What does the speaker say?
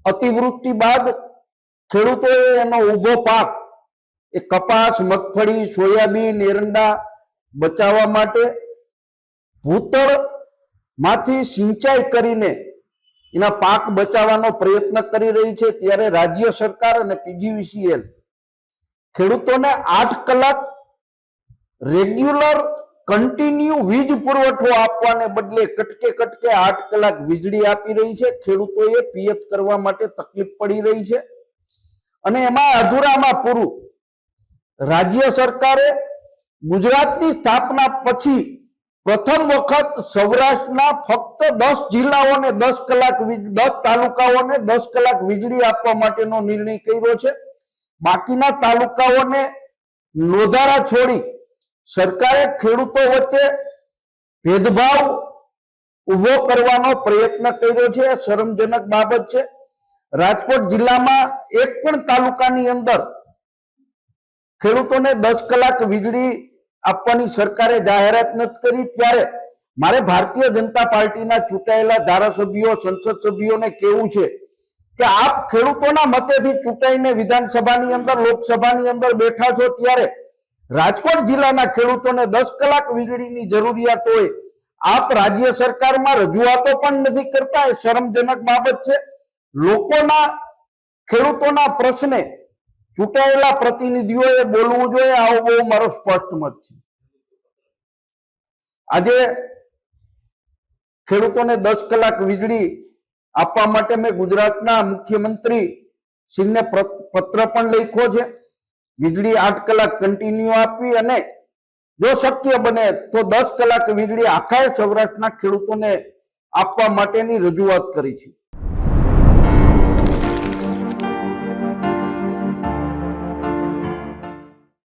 અતિવૃષ્ટિ બાદ ખેડૂતોએ એનો ઊભો પાક એ કપાસ, મગફળી, સોયાબીન, એરંડા બચાવવા માટે ભૂતળમાંથી સિંચાઈ કરીને એના પાક બચાવવાનો પ્રયત્ન કરી રહી છે। ત્યારે રાજ્ય સરકાર અને પીજીવીસીએલ ખેડૂતોને 8 કલાક રેગ્યુલર કન્ટિન્યુ વીજ પુરવઠો આપવાને બદલે કટકે 8 કલાક વીજળી આપી રહી છે। ખેડૂતોએ પિયત કરવા માટે તકલીફ પડી રહી છે અને એમાં અધૂરામાં પૂરું રાજ્ય સરકારે ગુજરાતની સ્થાપના પછી પ્રથમ વખત સૌરાષ્ટ્રના ફક્ત 10 જિલ્લાઓને 10 કલાક 10 તાલુકાઓને 10 કલાક વીજળી આપવા માટેનો નિર્ણય કર્યો છે। બાકીના તાલુકાઓને લોધારા છોડી સરકારે ખેડૂતો વચ્ચે ભેદભાવ ઉભો કરવાનો પ્રયત્ન કર્યો છે। શરમજનક બાબત છે। રાજકોટ જિલ્લામાં એક પણ તાલુકાની અંદર ખેડૂતોને 10 કલાક વીજળી આપવાની સરકારે જાહેરાત નથી કરી। ત્યારે મારે ભારતીય જનતા પાર્ટીના ચૂંટાયેલા ધારાસભ્યો, સંસદ સભ્યોને કહેવું છે કે આપ ખેડૂતોના મતેથી ચૂંટાઈને વિધાનસભાની અંદર, લોકસભાની અંદર બેઠા છો, ત્યારે રાજકોટ જિલ્લાના ખેડૂતોને 10 કલાક વીજળીની જરૂરિયાત હોય, આપ રાજ્ય સરકારમાં રજૂઆતો પણ નથી કરતા। એ શરમજનક બાબત છે। લોકોના, ખેડૂતોના પ્રશ્ને ચૂંટાયેલા પ્રતિનિધિઓએ બોલવું જોઈએ, આવો બહુ મારો સ્પષ્ટ મત છે। આજે ખેડૂતોને 10 કલાક વીજળી આપવા માટે મેં ગુજરાતના મુખ્યમંત્રી શ્રીને પત્ર પણ લખ્યો છે। વીજળી 8 કલાક કન્ટિન્યુ આપવી અને જો શક્ય બને તો 10 કલાક વીજળી આખા સૌરાષ્ટ્રના ખેડૂતોને આપવા માટેની રજૂઆત કરી છે।